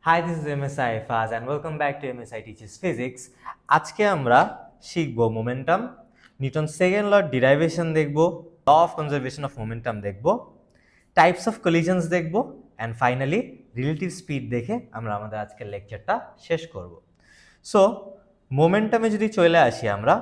Hi, this is MSI Faz and welcome back to MSI Teaches Physics. আজকে আমরা শিখব momentum, Newton second law derivation দেখব, law of conservation of momentum দেখব, types of collisions দেখব and finally relative speed দেখে আমরা আমাদের আজকের লেকচারটা শেষ করব। সো মোমেন্টামে যদি চলে আসি আমরা,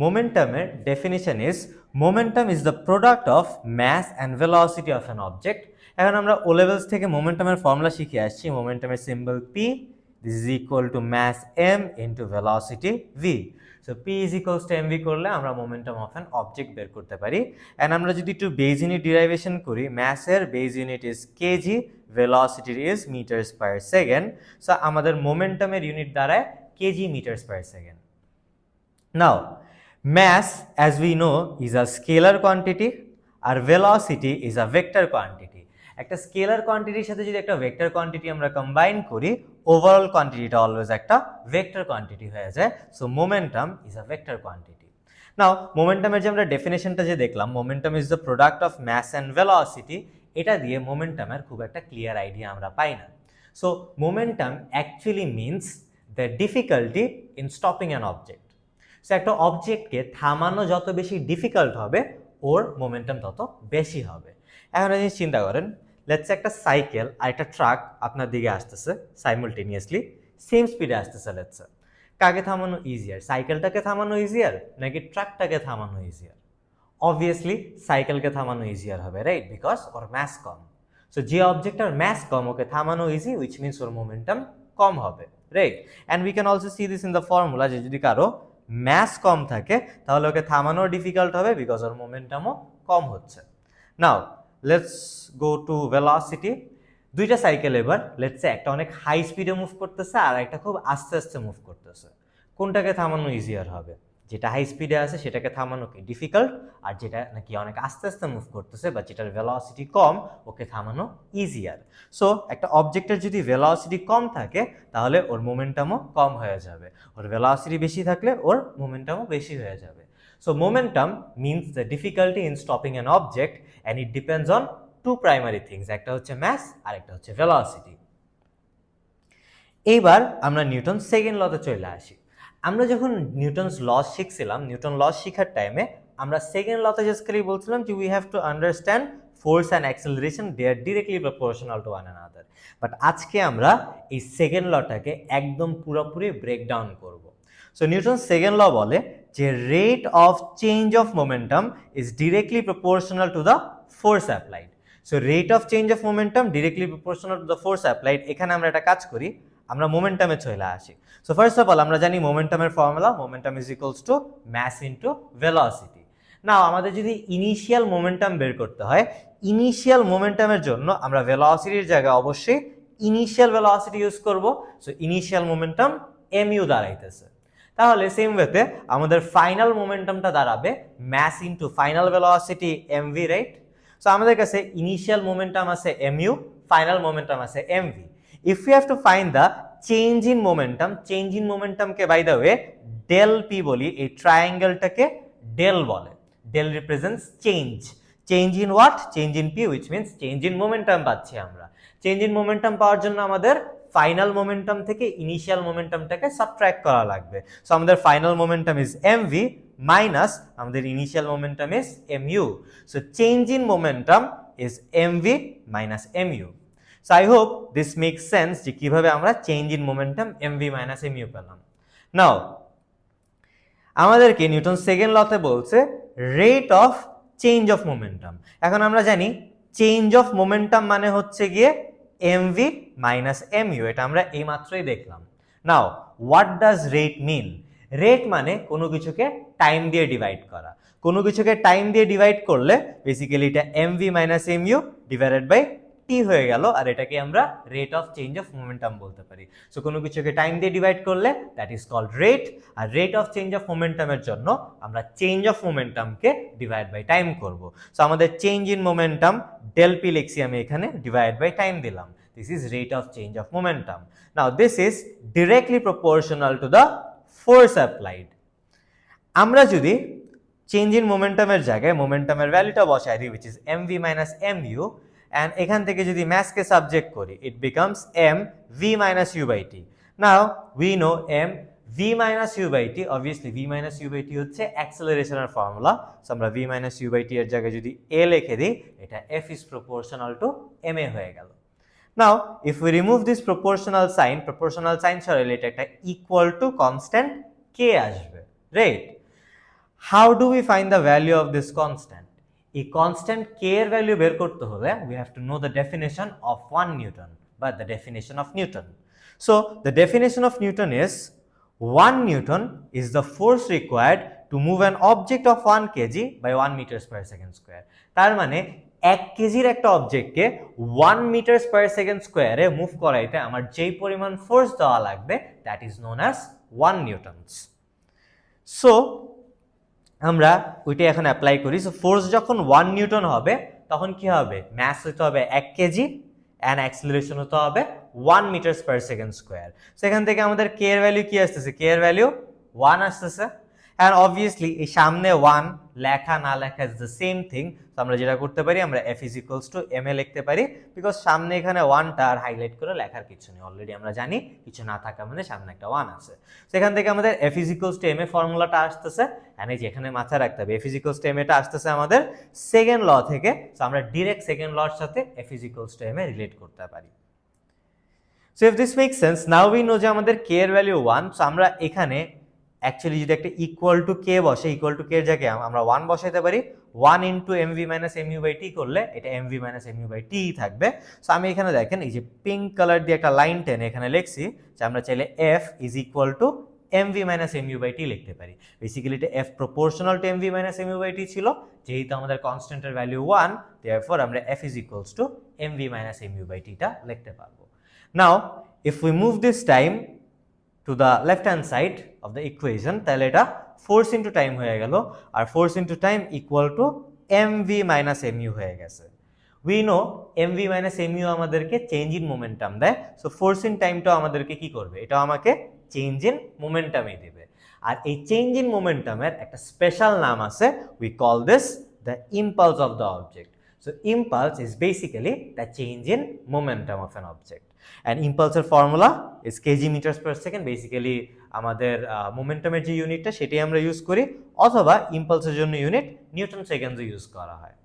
মোমেন্টামের definition is momentum is the product of mass and velocity of an object. এখন আমরা ও লেভেলস থেকে মোমেন্টামের ফর্মুলা শিখে আসছি। মোমেন্টামের symbol P, this is equal to mass M into velocity V. So P is equals to M V করলে আমরা momentum of an object বের করতে পারি। অ্যান্ড আমরা যদি একটু বেজ ইউনিট ডিরাইভেশন করি, ম্যাসের বেজ ইউনিট ইজ কেজি, ভেলোসিটির is metres per second. So আমাদের মোমেন্টামের ইউনিট দাঁড়ায় kg metres per second. Now mass, as we know, is a scalar quantity আর velocity is a vector quantity. একটা scalar কোয়ান্টিটির সাথে যদি একটা ভেক্টর কোয়ান্টিটি আমরা কম্বাইন করি, ওভারঅল কোয়ান্টিটিটা অলওয়েজ একটা ভেক্টর কোয়ান্টিটি হয়ে যায়। So momentum is a vector quantity. Now মোমেন্টামের যে আমরা ডেফিনেশনটা যে দেখলাম, momentum is the product of mass and velocity, এটা দিয়ে মোমেন্টামের খুব একটা ক্লিয়ার আইডিয়া আমরা পাই না। So momentum actually means the difficulty in stopping an object. So একটা অবজেক্টকে থামানো যত বেশি ডিফিকাল্ট হবে, ওর মোমেন্টাম তত বেশি হবে। এখন আপনি চিন্তা করেন, লেটস একটা সাইকেল আর একটা ট্রাক আপনার দিকে আসতেছে সাইমultaneously, সেম স্পিডে আসতেছে। লেটস কাকে থামানো ইজিয়ার, সাইকেলটাকে থামানো ইজিয়ার নাকি ট্রাকটাকে থামানো ইজিয়ার? অবভিয়াসলি সাইকেলকে থামানো ইজিয়ার হবে, রাইট? বিকজ ওর ম্যাস কম। সো যে অবজেক্টটার ম্যাস কম, ওকে থামানো ইজি, উইচ মিনস ওর মোমেন্টাম কম হবে, right? And we can also see this in the formula, যে যদি কারো ম্যাস কম থাকে তাহলে ওকে থামানো ডিফিকাল্ট হবে বিকজ ওর মোমেন্টামও কম হচ্ছে। Now let's go to velocity. দুইটা সাইকেল এবার লেটস সে একটা অনেক হাই স্পিডে মুভ করতেছে আর একটা খুব আস্তে আস্তে মুভ করতেছে। কোনটাকে থামানো ইজিয়ার হবে? যেটা হাই স্পিডে আছে সেটাকে থামানো কি ডিফিকাল্ট, আর যেটা নাকি অনেক আস্তে আস্তে মুভ করতেছে বা যেটার ভেলোসিটি কম, ওকে থামানো ইজিয়ার। সো একটা অবজেক্টের যদি ভেলোসিটি কম থাকে তাহলে ওর মোমেন্টামও কম হয়ে যাবে, ওর ভেলোসিটি বেশি থাকলে ওর মোমেন্টামও বেশি হয়ে যাবে। So momentum means the difficulty in stopping an object and it depends on two primary things, একটা হচ্ছে ম্যাস আর একটা হচ্ছে ভেলোসিটি। এইবার আমরা নিউটন সেকেন্ড লতে চলে আসি। আমরা যখন নিউটনস ল শিখছিলাম, নিউটন ল শেখার টাইমে আমরা সেকেন্ড লতে বেসিক্যালি বলছিলাম যে we have to understand force and acceleration, they are directly proportional to one another. But আজকে আমরা এই সেকেন্ড লটাকে একদম পুরোপুরি ব্রেকডাউন করব। সো নিউটন সেকেন্ড ল বলে যে rate of change of momentum is directly proportional to the force applied. So rate of change of momentum directly proportional to the force applied. এখানে আমরা একটা কাজ করি, আমরা মোমেন্টামে চলে আসি। সো ফার্স্ট অফ অল আমরা জানি মোমেন্টামের ফর্মুলা, momentum is equals to mass into velocity. Now আমাদের যদি ইনিশিয়াল মোমেন্টাম বের করতে হয়, ইনিশিয়াল মোমেন্টামের জন্য আমরা ভেলোসিটির জায়গায় অবশ্যই ইনিশিয়াল ভেলোসিটি ইউজ করব। সো ইনিশিয়াল মোমেন্টাম এমইউ দাঁড়াইতেছে। তাহলে সেম ওয়েতে আমাদের ফাইনাল মোমেন্টামটা দাঁড়াবে mass into final velocity MV, right? So আমাদের কাছে ইনিশিয়াল মোমেন্টাম আছে এমইউ, ফাইনাল মোমেন্টাম আছে MV. If we have to find the change in momentum কে by the way del p বলি, এই ট্রায়াঙ্গেলটাকে del বলে। del represents change in what? Change in p, which means change in momentum পাচ্ছি আমরা। Change in momentum পাওয়ার জন্য আমাদের final momentum থেকে ইনিশিয়াল মোমেন্টামটাকে সাবট্রাক্ট করা লাগবে। সো আমাদের final momentum is mv minus আমাদের initial momentum is mu। So change in momentum is mv minus mu। So I hope this makes sense যে কিভাবে আমরা change in momentum mv minus mu পেলাম। নাও আমাদেরকে Newton second লতে বলছে rate of change of momentum. এখন আমরা জানি change of momentum মানে হচ্ছে গিয়ে mv মাইনাস mu, এটা আমরা এইমাত্রই দেখলাম। Now what does rate mean? Rate মানে কোনো কিছুকে টাইম দিয়ে ডিভাইড করা। কোনো কিছুকে টাইম দিয়ে ডিভাইড করলে বেসিক্যালি এটা mv minus mu divided by T হয়ে গেল, আর এটাকে আমরা rate of change of momentum বলতে পারি। সো কোনো কিছুকে টাইম দিয়ে ডিভাইড করলে দ্যাট ইজ কল্ড রেট, আর রেট অফ চেঞ্জ অফ মোমেন্টামের জন্য আমরা চেঞ্জ অফ মোমেন্টামকে ডিভাইড বাই টাইম করব। সো আমাদের change in momentum del P লিখছি আমি এখানে, ডিভাইড বাই টাইম দিলাম। This is rate of change of momentum. Now this is directly proportional to the force applied. আমরা যদি চেঞ্জ ইন মোমেন্টামের জায়গায় মোমেন্টামের ভ্যালুটা বসাই দিই, which is mv minus mu, and এখান থেকে যদি mass কে সাবজেক্ট করি it becomes m v minus u by t. now we know m v minus u by t, obviously v minus u by t হচ্ছে অ্যাক্সেলারেশনের formula, so আমরা v minus u by t এর জায়গায় যদি a লিখে দিই এটা f is proportional to ma হয়ে গেল. now if we remove this proportional sign সরাইলে এটা একটা equal to constant k আসবে, right? how do we find the value of this constant? এই constant k এর ভ্যালু বের করতে হলে we have to know the definition of 1 Newton বা the definition of Newton. so the definition of Newton is 1 Newton is the force required to move an object of 1 kg by 1 meters per second square. তার মানে 1 কেজির একটা অবজেক্টকে 1 meters per second square এ move করাইতে আমার যেই পরিমাণ force দেওয়া লাগবে that is known as 1 newtons. so আমরা ওইটা এখন অ্যাপ্লাই করি. সো ফোর্স যখন 1 নিউটন হবে তখন কি হবে, মাস হতে হবে 1 কেজি and acceleration হতে হবে 1 meters per second square. সেখান থেকে আমাদের k এর ভ্যালু কি আসতেছে, k এর ভ্যালু 1 আসতেছে, and obviously এই সামনে 1 লেখা না লেখা is the same thing. তো আমরা যেটা করতে পারি আমরা f is equals to ma লিখতে পারি, বিকজ সামনে এখানে 1টা আর হাইলাইট করে লেখার কিছু নেই, অলরেডি আমরা জানি কিছু না থাকা মানে সামনে একটা 1 আছে. সেখান থেকে আমাদের f is equals to ma ফর্মুলাটা আসতেছে, and এই যে এখানে মাথায় রাখতে হবে f is equals to ma টা আসতেছে আমাদের সেকেন্ড ল থেকে. সো আমরা ডাইরেক্ট সেকেন্ড লর সাথে f is equals to ma relate করতে পারি. So if this makes sense, now we know যে আমাদের k এর ভ্যালু 1. সো আমরা এখানে অ্যাকচুয়ালি যদি একটা ইকুয়াল টু কে বসে, ইকুয়াল টু কে এর জায়গায় আমরা 1 বসাইতে পারি, 1 into mv minus mu by t করলে এটা mv minus mu by t থাকবে. সো আমি এখানে দেখেন এই যে পিঙ্ক কালার দিয়ে একটা লাইন টেনে এখানে লিখছি যে আমরা চাইলে f is equal to mv minus mu by t লিখতে পারি. বেসিক্যালি এটা f proportional to mv minus mu by t ছিল, যেহেতু আমাদের কনস্ট্যান্টের ভ্যালু 1, therefore আমরা f is equals to mv minus mu by t টা লিখতে পারবো. নাও if we move this time to the left hand side of the equation, তাহলে এটা force into time হয়ে গেল, আর force into time equal to mv minus mu হয়ে গেছে. we know mv minus mu আমাদেরকে চেঞ্জ ইন মোমেন্টাম দেয়, so force in time টাও আমাদেরকে কি করবে, এটা আমাকে চেঞ্জ ইন মোমেন্টামই দিবে. আর এই চেঞ্জ ইন মোমেন্টামের একটা স্পেশাল নাম আছে, we call this the impulse of the object. so impulse is basically the change in momentum of an object. and impulse এর formula is kg meters per second. Basically আমাদের মোমেন্টামের যে ইউনিটটা সেটাই আমরা use করি, অথবা ইম্পালসের জন্য ইউনিট নিউটন সেকেন্ডস ইউজ করা হয়.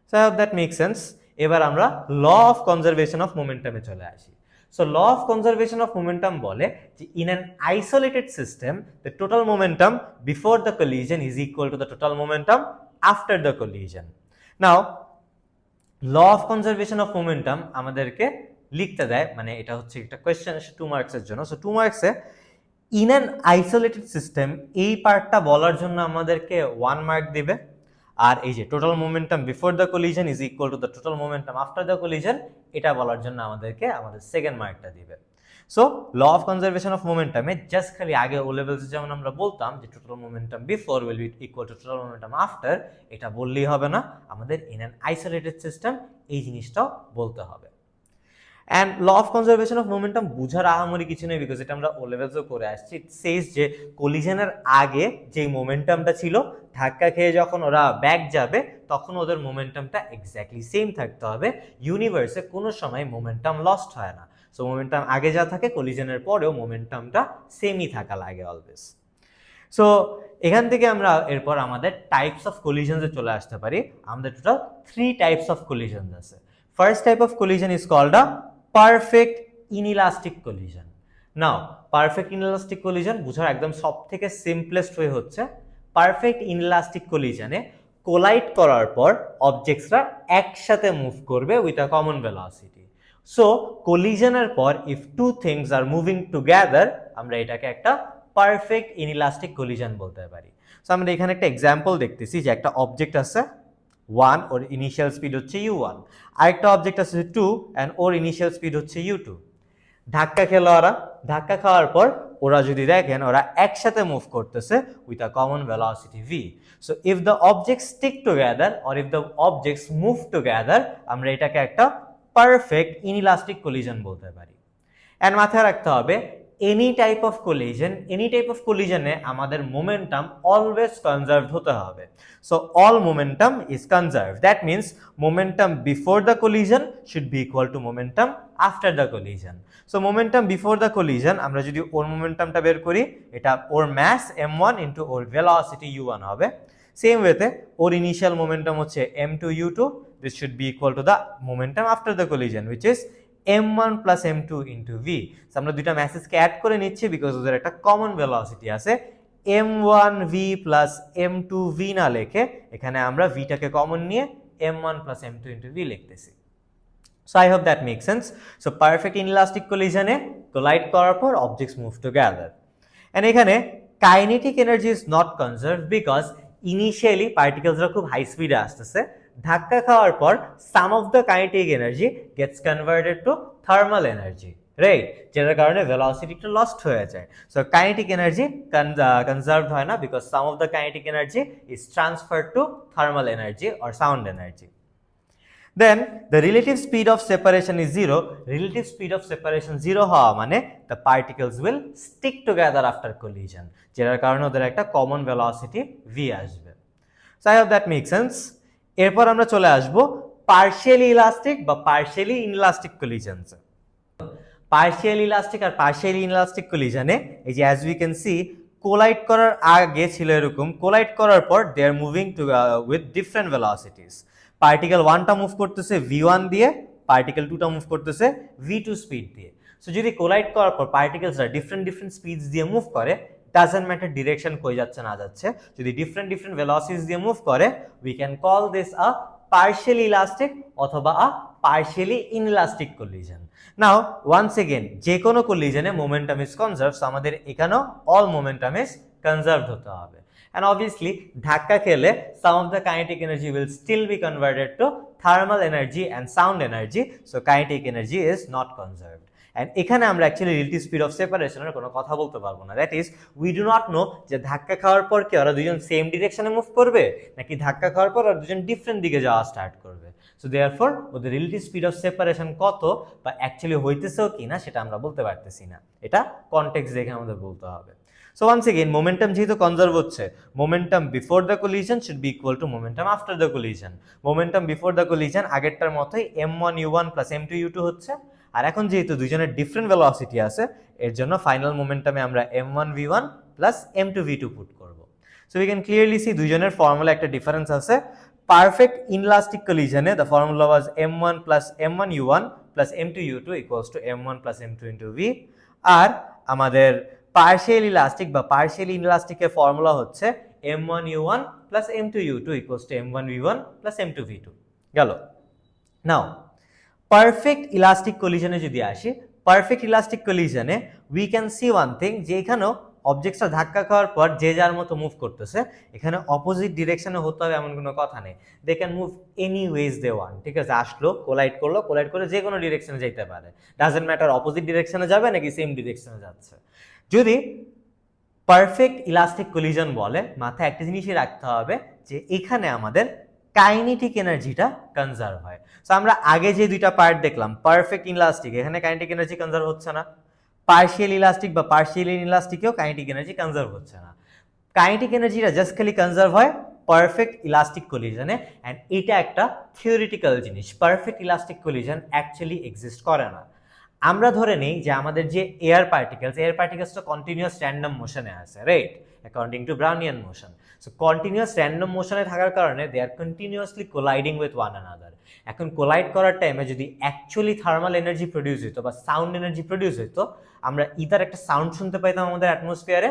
So I hope that make sense. এবার আমরা ল অফ কনজারভেশন অফ মোমেন্টামে চলে আসি. So law of conservation of momentum বলে যে in an isolated system the total momentum before the collision is equal to the total momentum after the collision. Now law of conservation of momentum আমাদেরকে লিখতে দেয়, মানে এটা হচ্ছে একটা question 2 মার্কসের জন্য. সো 2 মার্কসে ইন অ্যান আইসোলেটেড সিস্টেম এই পার্টটা বলার জন্য আমাদেরকে 1 মার্ক দিবে, আর এই যে total momentum before the collision is equal to the total momentum after the collision এটা বলার জন্য আমাদেরকে আমাদের সেকেন্ড মার্কটা দিবে. So law of conservation of মোমেন্টামে জাস্ট খালি আগে ও লেভেলসে যেমন আমরা বলতাম যে total momentum before will be equal to total momentum after, এটা বললেই হবে না, আমাদের ইন অ্যান আইসোলেটেড সিস্টেম এই জিনিসটাও বলতে হবে. And law of conservation of momentum বুঝার আহামরি কিছু নেই, বিকজ এটা আমরা ও লেভেলসও করে আসছি. ইট সেজ যে কলিশনের আগে যে মোমেন্টামটা ছিল, ধাক্কা খেয়ে যখন ওরা ব্যাক যাবে তখন ওদের মোমেন্টামটা এক্স্যাক্টলি সেম থাকতে হবে. ইউনিভার্সে কোনো সময় মোমেন্টাম লস্ট হয় না, সো মোমেন্টাম আগে যা থাকে কলিশনের পরেও মোমেন্টামটা সেমই থাকা লাগে অলওয়েজ. সো এখান থেকে আমরা এরপর আমাদের টাইপস অফ কলিশনসে চলে আসতে পারি. আমাদের টোটাল 3 টাইপস অফ কলিশনস আছে. First type of collision is called a perfect inelastic collision. Now perfect inelastic collision বুঝার একদম সব থেকে সিম্পলেস্ট ওয়ে হচ্ছে, পারফেক্ট ইনইলাস্টিক কলিশনে কোলাইড করার পর অবজেক্টসরা একসাথে মুভ করবে with a common velocity. So কলিশনের পর if two things are moving together আমরা এটাকে একটা পারফেক্ট ইনইলাস্টিক কলিশন বলতে পারি. সো আমরা এখানে একটা এক্সাম্পল দেখতেছি যে একটা অবজেক্ট আছে 1, ওর ইনিশিয়াল স্পিড হচ্ছে u1, আরেকটা অবজেক্ট আছে 2 অ্যান্ড ওর ইনিশিয়াল স্পিড হচ্ছে u2. ধাক্কা খেলো ওরা, ধাক্কা খাওয়ার পর ওরা যদি দেখেন ওরা একসাথে মুভ করতেছে with a common velocity v. So if the objects stick together or if the objects move together আমরা এটাকে একটা পারফেক্ট ইনইলাস্টিক কলিশন বলতে পারি. অ্যান্ড মাথায় রাখতে হবে এনি টাইপ অফ কোলিজনে আমাদের মোমেন্টাম অলওয়েজ কনজার্ভ হতে হবে। So all momentum is conserve, that means momentum before the collision should be equal to momentum after the collision. So momentum before the collision আমরা যদি ওর মোমেন্টামটা বের করি, এটা ওর ম্যাস m1 ইন্টু ওর ভেলোসিটি u1 হবে। সেম ওয়েতে ওর ইনিশিয়াল মোমেন্টাম হচ্ছে m2 u2, this should be equal to the momentum after the collision which is m1 plus m2 into v। আমরা দুইটা ম্যাসেজকে অ্যাড করে নিচ্ছি বিকজ ওদের একটা কমন ভেলোসিটি আছে। m1v প্লাস m2v না লিখে এখানে আমরা vটাকে কমন নিয়ে m1 plus m2 into v লিখতেছি। So I hope that makes sense. So perfect inelastic collision A collide করার পর objects move together. And এখানে kinetic energy is not conserved because initially particles রা খুব high speed এ আসতেছে, ধাক্কা খাওয়ার পর some of the kinetic energy gets converted to thermal energy, right? যেটার কারণে velocity টা lost হয়ে যায়। So kinetic energy conserved হয় না because some of the kinetic energy is transferred to thermal energy or sound energy. Then the relative speed of separation is 0. Relative speed of separation 0 হওয়া মানে the particles will stick together after collision, যেটার কারণে ওদের একটা common velocity v আসবে। So I hope that makes sense. এরপর আমরা চলে আসব partially elastic বা partially inelastic collisions। partially elastic আর partially inelastic collision-এ এই যে as we can see collide করার আগে ছিল এরকম, কোলাইড করার পর they are moving to with different velocities. Particle 1টা মুভ করতেছে v1 দিয়ে, পার্টিকেল 2টা মুভ করতেছে v2 স্পিড দিয়ে। সো যদি কোলাইড করার পর পার্টিকেলসরা ডিফারেন্ট স্পিডস দিয়ে মুভ করে, ডাজন্ট ম্যাটার ডিরেকশন কই যাচ্ছে না যাচ্ছে, যদি ডিফারেন্ট ভেলোসিটিস দিয়ে মুভ করে, we can call this a partially elastic অথবা আ পার্শিয়ালি ইনইলাস্টিক কোলিজন। নাও ওয়ান্স এগেইন যে কোনো কোলিজনে মোমেন্টাম ইজ কনজার্ভ, সো আমাদের এখানেও অল মোমেন্টাম ইজ কনজার্ভড হতে হবে। And obviously ধাক্কা খেলে some of the kinetic energy will still be converted to thermal energy and sound energy, so kinetic energy is not conserved. And এখানে আমরা actually relative speed of সেপারেশনের কোনো কথা বলতে পারবো না, that is we do not know যে ধাক্কা খাওয়ার পর কি ওরা দুজন সেম ডিরেকশনে মুভ করবে নাকি ধাক্কা খাওয়ার পর ওরা দুজন ডিফারেন্ট দিকে যাওয়া স্টার্ট করবে। সো দেয়ারফর ওদের রিলেটিভ স্পিড অফ সেপারেশন কত বা অ্যাকচুয়ালি হইতেছেও কি না সেটা আমরা বলতে পারতেছি না, এটা কনটেক্সট দেখে আমাদের বলতে হবে। So once again momentum যেহেতু কনজার্ভ হচ্ছে, momentum before the collision should be equal to momentum after the collision. Momentum before the collision আগেরটার মতোই m1 u1 plus m2 u2 হচ্ছে, আর এখন যেহেতু দুইজনের ডিফারেন্ট ভেলোসিটি আছে এর জন্য ফাইনাল মোমেন্টামে আমরা m1 v1 plus m2 v2 put করব। So we can clearly see দুইজনের ফর্মুলা একটা ডিফারেন্স আছে। পারফেক্ট ইনইলাস্টিক কলিজনে the formula was m1 plus m1 u1 plus m2 u2 equals to m1 plus m2 into v, আর আমাদের partially elastic বা partially ইনইলাস্টিকের formula হচ্ছে m1 u1 plus m2 u2 equals to m1 v1 plus m2 v2 গেল। নাও perfect elastic কলিজনে যদি আসি, perfect elastic কলিজনে we can see one thing যে এখানেও অবজেক্টসটা ধাক্কা খাওয়ার পর যে যার মতো মুভ করতেছে, এখানে অপোজিট ডিরেকশনে হতে হবে এমন কোনো কথা নেই, they can move any ways they want. ঠিক আছে, আসলো কোলাইড করলো, কোলাইড করে যে কোনো ডিরেকশনে যেতে পারে, ডাজন্ট ম্যাটার অপোজিট ডিরেকশনে যাবে নাকি সেম ডিরেকশনে যাচ্ছে। যদি পারফেক্ট ইলাস্টিক কলিজন বলে মাথায় একটা জিনিসই রাখতে হবে যে এখানে আমাদের কাইনেটিক এনার্জিটা কনজার্ভ হয়। সো আমরা আগে যে দুইটা পার্ট দেখলাম পারফেক্ট ইনইলাস্টিক, এখানে কাইনেটিক এনার্জি কনজার্ভ হচ্ছে না, পার্শিয়াল ইলাস্টিক বা পার্শিয়াল ইনইলাস্টিকেও কাইনেটিক এনার্জি কনজার্ভ হচ্ছে না। কাইনেটিক এনার্জিটা জাস্ট খালি কনজার্ভ হয় পারফেক্ট ইলাস্টিক কলিজনে, অ্যান্ড এটা একটা থিওরিটিক্যাল জিনিস, perfect elastic collision actually exist করে না। আমরা ধরে নেই যে আমাদের যে এয়ার পার্টিকেলসটা কন্টিনিউয়াস র্যান্ডম মোশনে আছে, right, according to Brownian motion. So continuous random মোশনে থাকার কারণে they are continuously colliding with one another. এখন কোলাইড করার টাইমে যদি অ্যাকচুয়ালি থার্মাল এনার্জি প্রডিউস হইতো বা সাউন্ড এনার্জি প্রডিউস হইতো, আমরা ইদার একটা সাউন্ড শুনতে পাইতাম আমাদের অ্যাটমসফিয়ারে,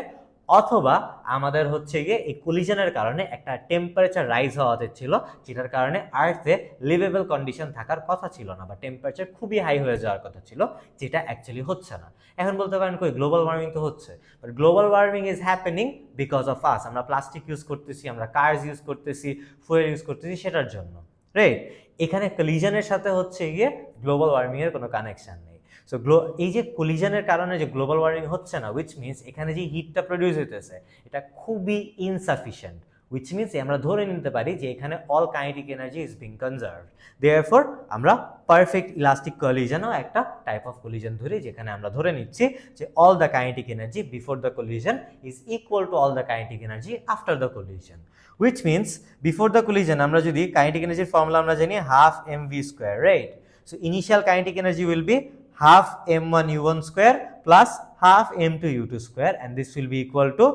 অথবা আমাদের হচ্ছে গিয়ে এই কলিশনের কারণে একটা টেম্পারেচার রাইজ হওয়াতে ছিল, যেটার কারণে আর্থে লিভেবল কন্ডিশন থাকার কথা ছিল না বা টেম্পারেচার খুবই হাই হয়ে যাওয়ার কথা ছিল, যেটা অ্যাকচুয়ালি হচ্ছে না। এখন বলতে পারেন কই গ্লোবাল ওয়ার্মিং তো হচ্ছে, but global warming is happening because of us. আমরা প্লাস্টিক ইউজ করতেছি, আমরা কার্স ইউজ করতেছি, ফুয়েল ইউজ করতেছি, সেটার জন্য, রাইট। এখানে কলিশনের সাথে হচ্ছে গিয়ে গ্লোবাল ওয়ার্মিং এর কোনো কানেকশন নেই। সো এই যে কলিশনের কারণে যে গ্লোবাল ওয়ার্মিং হচ্ছে না, উইচ মিনস এখানে যে হিটটা প্রডিউস হইতেছে এটা খুবই ইনসাফিসিয়েন্ট, which means আমরা ধরে নিতে পারি যে এখানে all kinetic energy is being conserved. Therefore আমরা perfect elastic collision ও একটা type of collision ধরি, যেখানে আমরা ধরে নিচ্ছি যে all the kinetic energy before the collision is equal to all the kinetic energy after the collision, which means before the collision আমরা যদি kinetic energy formula আমরা জানি half mv square, right? So initial kinetic energy will be half m1 u1 square plus half m2 u2 square, and this will be equal to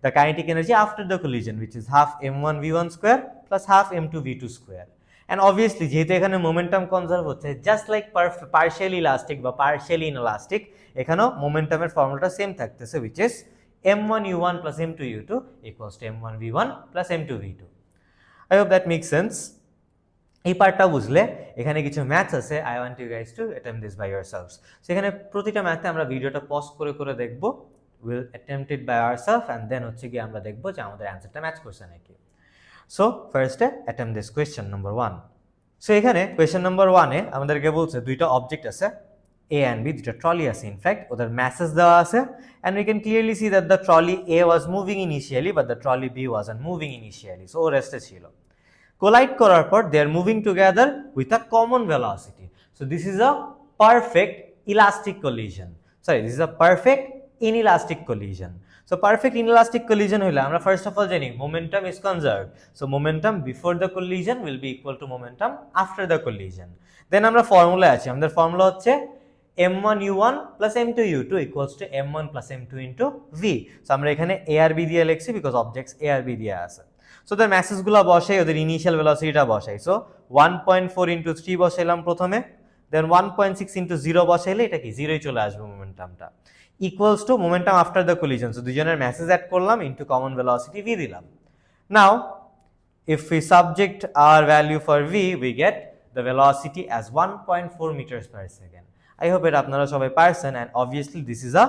the kinetic energy after the collision, which is half m1 v1 square plus half m2 v2 square. And obviously যেহেতু এখানে momentum conserve হচ্ছে, just like partially elastic বা partially inelastic, এখানেও momentumের ফর্মুলাটা same থাকতেছে, which is m1 u1 plus m2 u2 equals to m1 v1 plus m2 v2. I hope that makes sense. এই পার্টটা বুঝলে এখানে কিছু ম্যাথস আছে, I want you guys to attempt this by yourselves. সেখানে প্রতিটা ম্যাথে আমরা ভিডিওটা পজ করে করে দেখব, will attempt it by ourself, and then হচ্ছে গিয়ে আমরা দেখব যে আমাদের অ্যান্সারটা ম্যাচ করছে নাকি। সো ফার্স্টে attempt this question number 1। So এখানে কোয়েশ্চেন নাম্বার 1-এ আমাদেরকে বলছে দুইটা অবজেক্ট আছে, এ অ্যান্ড বি, দুইটা ট্রলি আছে, ইনফ্যাক্ট ওদের ম্যাসেজ দেওয়া আছে, and we can clearly see that the trolley A was moving initially but the trolley B wasn't moving initially, so ও রেস্টে ছিল। Collide করার পর they are moving together with a common velocity. So this is a perfect elastic collision. Sorry, this is a perfect inelastic collision. So perfect inelastic collision হইলে আমরা first of all জানি momentum is conserved. So momentum before the collision will be equal to momentum after the collision. Then আমরা formula আছে, আমাদের formula হচ্ছে m1 u1 plus m2 u2 equals to m1 plus m2 into v. So আমরা এখানে a আর b দিয়ে লিখছি because objects a আর b দিয়ে আছে। সো তার ম্যাসেজগুলো বসাই, ওদের ইনিশিয়াল ভেলোসিটিটা বসাই। সো 1.4 ইন্টু 3 বসাইলাম প্রথমে, দেন 1.6 ইন্টু 0 বসাইলে এটা কি 0ই চলে আসবে মোমেন্টামটা, equals to momentum after the collision. So দুজনের মেসেজ অ্যাড করলাম, ইন্টু কমন ভেলোসিটি v দিলাম। Now if we subject our value for v, we get the velocity as 1.4 metres per second. I hope এটা আপনারা সবাই পারছেন, and obviously this is a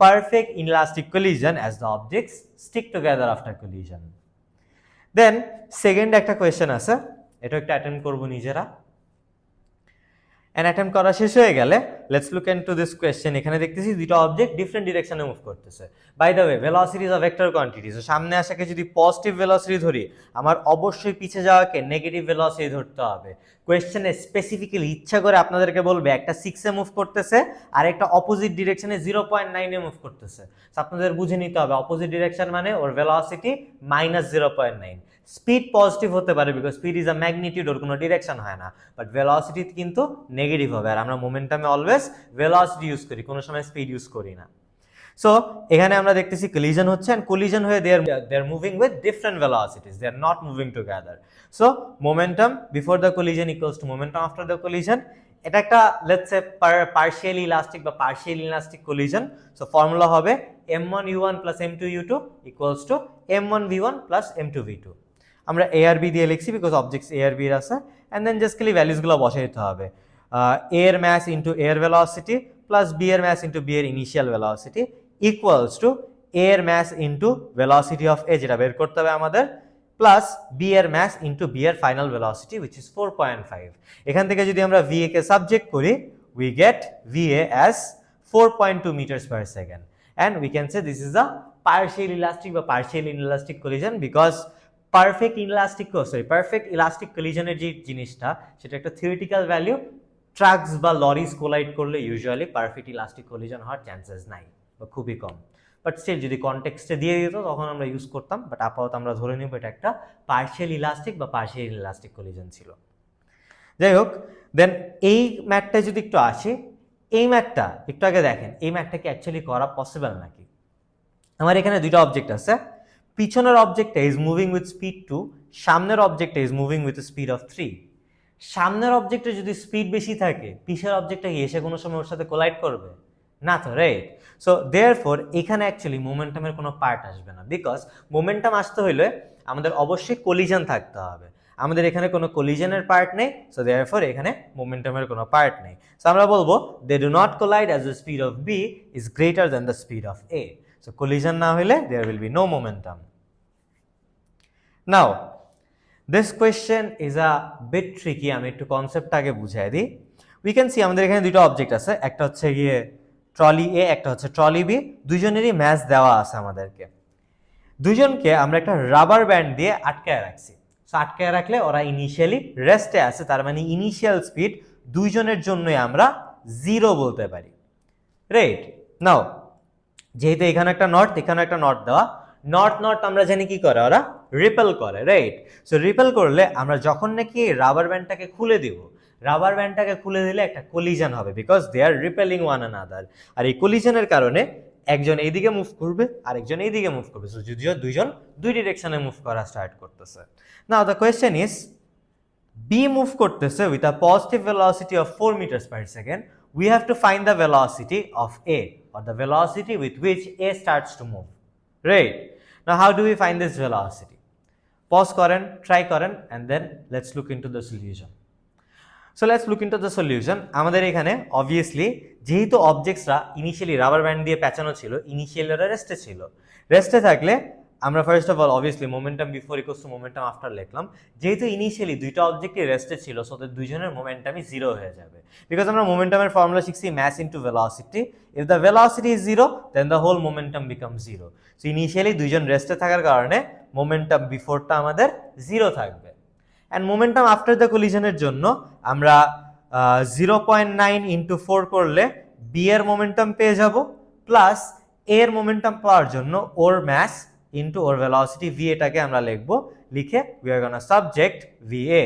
perfect inelastic collision as the objects stick together after collision. Then second একটা question আছে, এটা একটা attempt করবো নিজেরা, এন্ড অ্যাটেম্প করা শেষ হয়ে গেলে let's look into this question. এখানে দেখতেছি দুটো অবজেক্ট ডিফারেন্ট ডিরেকশনে মুভ করতেছে। By the way velocity is a vector quantity, so সামনে আসাকে যদি পজিটিভ ভেলোসিটি ধরি, আমার অবশ্যই পিছে যাওয়াকে নেগেটিভ ভেলোসিটি ধরতে হবে। কোয়েশ্চেনে স্পেসিফিক্যালি ইচ্ছা করে আপনাদেরকে বলবে একটা 6 এ মুভ করতেছে আর একটা অপোজিট ডিরেকশনে 0.9 এ মুভ করতেছে। সো আপনাদের বুঝে নিতে হবে অপোজিট ডিরেকশন মানে ওর ভেলোসিটি -0.9। স্পিড পজিটিভ হতে পারে because speed is a magnitude, ওর কোনো ডিরেকশন হয় না, বাট ভেলোসিটি কিন্তু নেগেটিভ হবে। আর আমরা মোমেন্টামে অলওয়েজ ভেলোসিটি ইউজ করি, কোনো সময় স্পিড ইউজ করি না। সো এখানে আমরা দেখতেছি কলিশন হচ্ছে, এন্ড কলিশন হয়ে they are moving with different velocities, they are not moving together. So momentum before the collision equals to momentum after the collision. এটা একটা লেটস সে পার্শিয়ালি ইলাস্টিক বা partially elastic collision. So formula হবে m1 u1 plus m2 u2 equals to m1 v1 plus m2 v2। আমরা a আর b দিয়ে লিখছি because objects a আর b এর আছে, এন্ড দেন জাস্ট খালি ভ্যালুসগুলো বসাই দিতে হবে। a এর ম্যাস ইনটু a এর ভেলোসিটি প্লাস b এর ম্যাস ইনটু b এর initial velocity equals to a এর mass into velocity of a, যেটা বের করতে হবে আমাদের, প্লাস b এর ম্যাস ইনটু b এর ফাইনাল ভেলোসিটি which is 4.5। এখান থেকে যদি আমরা va কে সাবজেক্ট করি, we get va as 4.2 meters per second, and we can say this is a partial elastic বা partial inelastic collision because perfect elastic কলিশনের যে জিনিসটা, সেটা একটা থিওরিটিক্যাল ভ্যালু। ট্রাকস বা লরিজ কোলাইড করলে ইউজুয়ালি পারফেক্ট ইলাস্টিক কলিশন হওয়ার chances নাই বা খুবই কম, বাট স্টিল যদি কনটেক্সটে দিয়ে দিত তখন আমরা ইউজ করতাম, বাট আপাতত আমরা ধরে নিব এটা একটা পার্শিয়াল ইলাস্টিক বা পার্শিয়াল ইলাস্টিক কলিশন ছিল। যাই হোক, দেন এই ম্যাথটা যদি একটু আসে, এই ম্যাথটা একটু আগে দেখেন, এই ম্যাথটা কি অ্যাকচুয়ালি করা পসিবল নাকি? আমার এখানে দুইটা অবজেক্ট আছে, পিছনের অবজেক্টটা ইজ মুভিং উইথ স্পিড 2, সামনের অবজেক্টটা is moving with speed of 3। সামনের অবজেক্টে যদি স্পিড বেশি থাকে, পিছের অবজেক্টটা কি এসে কোনো সময় ওর সাথে কোলাইড করবে না তো, রাইট? সো দেয়ারফর এখানে অ্যাকচুয়ালি মোমেন্টামের কোনো পার্ট আসবে না, বিকজ মোমেন্টাম আসতে হইলে আমাদের অবশ্যই কলিশন থাকতে হবে। আমাদের এখানে কোনো কলিশনের পার্ট নেই, সো দেয়ারফর এখানে মোমেন্টামের কোনো পার্ট নেই। সো আমরা বলবো they do not collide as the speed of B is greater than the speed of A. So collision না হলে there will be no momentum. Now this question is a bit tricky, আমি একটু concept আগে বুঝাই দিই। We can see আমাদের এখানে দুটো অবজেক্ট আছে, একটা হচ্ছে গিয়ে ট্রলি এ, একটা হচ্ছে ট্রলি বি, দুইজনেরই ম্যাস দেওয়া আছে আমাদেরকে। দুজনকে আমরা একটা রাবার ব্যান্ড দিয়ে আটকায় রাখছি। সো আটকায় রাখলে ওরা ইনিশিয়ালি রেস্টে আছে, তার মানে ইনিশিয়াল স্পিড দুইজনের জন্যই আমরা 0 বলতে পারি, রাইট? নাও যেহেতু এখানে একটা নর্থ এখানে একটা নর্থ দেওয়া, নর্থ নর্থ আমরা জানি কি করে, ওরা রিপেল করে, রাইট? সো রিপেল করলে আমরা যখন নাকি রাবার ব্যান্ডটাকে খুলে দিব, রাবার ব্যান্ডটাকে খুলে দিলে একটা কলিশন হবে, because they are repelling one another. আর এই কলিশনের কারণে একজন এইদিকে মুভ করবে আর একজন এইদিকে মুভ করবে, সো যদিও দুইজন দুই ডিরেকশনে মুভ করা স্টার্ট করতেছে। Now the question is, B move করতেছে with a positive velocity of 4 meters per second. We have to find the velocity of A, or the velocity with which A starts to move, right? Now how do we find this velocity? Pause করেন, try করেন, and then let's look into the solution. So let's look into the solution. আমাদের এখানে obviously যেহেতু অবজেক্টসরা initially rubber band দিয়ে পেঁচানো ছিল, initially ওরা রেস্টে ছিল। রেস্টে থাকলে আমরা first of all obviously momentum before equals to momentum after লিখলাম। যেহেতু ইনিশিয়ালি দুইটা অবজেক্টই রেস্টে ছিল, সো ওদের দুইজনের মোমেন্টামই 0 হয়ে যাবে, বিকজ আমরা মোমেন্টামের ফর্মুলা শিখছি mass into velocity. If the velocity is 0 then the whole momentum become 0। So initially দুইজন রেস্টে থাকার কারণে মোমেন্টাম বিফোরটা আমাদের 0 থাকবে। অ্যান্ড মোমেন্টাম আফটার দ্য কলিশনের জন্য আমরা 0.9 ইন্টু 4 করলে বি এর মোমেন্টাম পেয়ে যাব, প্লাস এর মোমেন্টাম পাওয়ার জন্য ওর ম্যাস ইন্টু ওর ভেলোসিটি ভি, এটাকে আমরা লিখবো, লিখে we are gonna subject V A.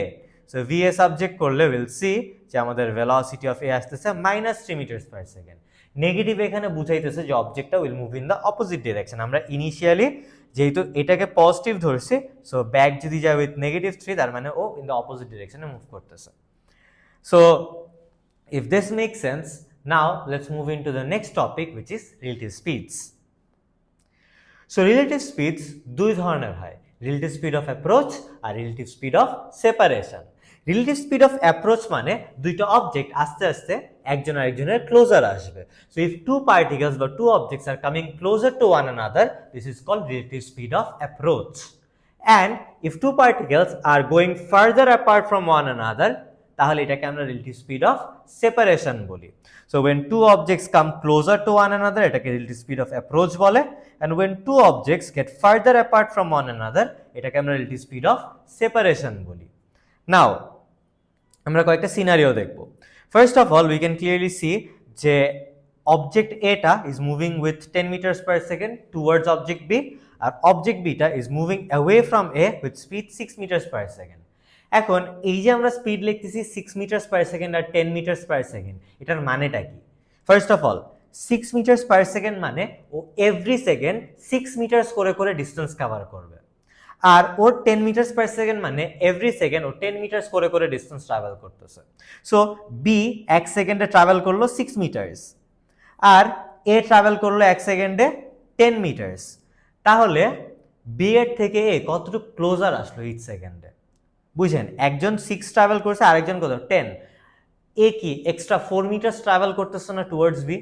So V A subject করলে উইল সি যে আমাদের ভেলোসিটি অফ এ আসতেছে -3 meters per second। নেগেটিভ এখানে বুঝাইতেছে যে অবজেক্টটা will move in the opposite direction. আমরা ইনিশিয়ালি যেহেতু এটাকে পজিটিভ ধরছি, সো ব্যাক যদি যায় উইথ -3, তার মানে ও ইন দ্য অপোজিট ডিরেকশনে মুভ করতেছে। So if this make sense, now let's move into the next topic, which is relative speeds. So relative speeds দুই ধরনের হয়, রিলেটিভ স্পিড অফ অ্যাপ্রোচ আর relative speed of separation. Relative speed of approach মানে দুইটা object আস্তে আস্তে একজন আরেকজনের ক্লোজার আসবে। সো ইফ টু পার্টিকলস বা two objects are coming closer to one another, this is called relative speed of approach. And if two particles are going farther apart from one another, তাহলে এটাকে আমরা relative speed of separation বলি। So when two objects come closer to one another, এটাকে relative speed of approach বলে। and when two objects get further apart from one another, এটাকে আমরা relative speed of separation বলি। নাও আমরা কয়েকটা scenario দেখব। First of all we can clearly see যে object এটা is moving with 10 meters per second towards object B, আর object বিটা is moving away from A with speed 6 meters per second। এখন এই যে আমরা স্পিড লিখতেছি 6 meters per second আর 10 meters per second, এটার মানেটা কি? First of all 6 meters per second মানে ও এভরি সেকেন্ড 6 meters করে করে ডিস্টেন্স কভার করবে, আর ওর 10 meters per second মানে এভরি সেকেন্ড ও 10 meters করে করে ডিস্টেন্স ট্রাভেল করতেছে। সো বি এক সেকেন্ডে ট্রাভেল করলো 6 meters, আর এ ট্রাভেল করলো এক সেকেন্ডে 10 meters। তাহলে বি এর থেকে এ কতটুকু ক্লোজার আসলো ইচ সেকেন্ডে? বুঝেন, একজন 6 ট্রাভেল করছে, আরেকজন কত 10। এ কি এক্সট্রা 4 meters ট্রাভেল করতেছে না towards B?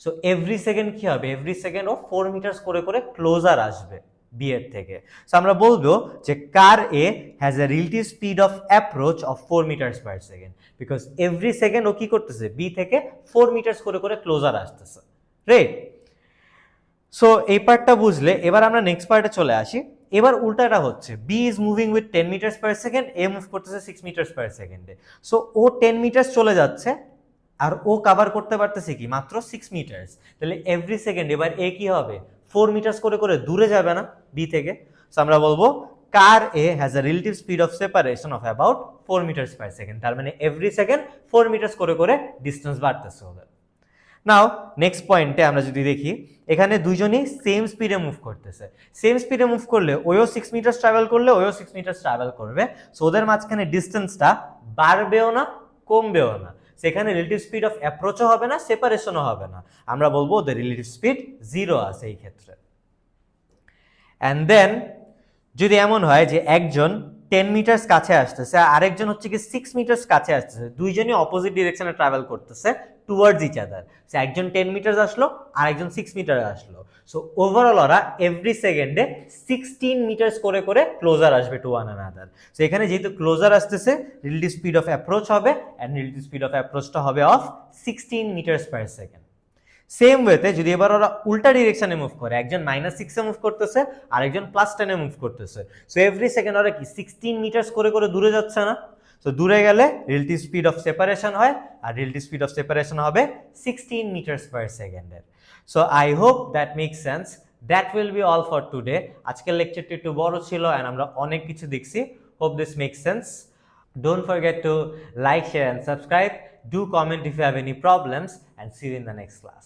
So every second কি হবে, এভরি সেকেন্ড ও 4 meters করে করে ক্লোজার আসবে বি এর থেকে। সো আমরা বলবো যে car A has a relative speed of approach of 4 meters per second, because every second ও কি করতেছে, বি থেকে 4 meters করে করে ক্লোজার আসতেছে, রাইট? সো এই পার্টটা বুঝলে এবার আমরা নেক্সট পার্টে চলে আসি। এবার উল্টাটা হচ্ছে, B is moving with 10 meters per second, A move করতেছে 6 meters per second। সো ও 10 meters চলে যাচ্ছে আর ও কভার করতে পারতেছে কি মাত্র 6 meters। তাহলে এভরি সেকেন্ড এবার এ কি হবে, 4 meters করে করে দূরে যাবে না বি থেকে? সো আমরা বলবো car A has a relative speed of separation of about 4 meters per second। তার মানে এভরি সেকেন্ড 4 meters করে করে ডিস্টেন্স বাড়তেছে ওদের। নাও নেক্সট পয়েন্টে আমরা যদি দেখি, এখানে দুইজনই সেম স্পিডে মুভ করতেছে। সেম স্পিডে মুভ করলে ওয়ও 6 meters ট্রাভেল করলে ওয়ও 6 meters ট্রাভেল করবে। সো ওদের মাঝখানে ডিস্টেন্সটা বাড়বেও না কমবেও না, সেখানে রিলেটিভ স্পিড অফ অ্যাপ্রোচও হবে না, সেপারেশনও হবে না। আমরা বলবো ওদের রিলেটিভ স্পিড 0 আছে এই ক্ষেত্রে। অ্যান্ড দেন যদি এমন হয় যে একজন 10 meters কাছে আসতেছে, আরেকজন হচ্ছে কি 6 meters কাছে আসতেছে, দুইজনই অপোজিট ডিরেকশনে ট্রাভেল করতেছে টুয়ার্ডস ইচ আদার। সো একজন 10 meters আসলো, আরেকজন 6 meters আসলো। সো ওভারঅল ওরা এভরি সেকেন্ডে 16 meters করে করে ক্লোজার আসবে টু ওয়ান অ্যানাদার। সো এখানে যেহেতু ক্লোজার আসতেছে, রিলেটিভ স্পিড অফ অ্যাপ্রোচ হবে, অ্যান্ড রিলেটিভ স্পিড অফ অ্যাপ্রোচটা হবে of 16 meters per second। Same ওয়েতে যদি এবার ওরা উল্টা ডিরেকশনে মুভ করে, একজন -6 এ মুভ করতেছে আর একজন +10 এ মুভ করতেছে, সো এভরি সেকেন্ড ওরা কি 16 মিটারস করে করে দূরে যাচ্ছে না? সো দূরে গেলে রিলেটিভ স্পিড অফ সেপারেশন হয়, আর রিলেটিভ স্পিড অফ সেপারেশন হবে 16 মিটারস পার সেকেন্ডের। So I hope that makes sense. That will be all for today. আজকের লেকচারটি একটু বড় ছিল অ্যান্ড আমরা অনেক কিছু দেখছি। Hope this makes sense. Don't forget to like, share and subscribe. Do comment if you have any problems, and see you in the next class.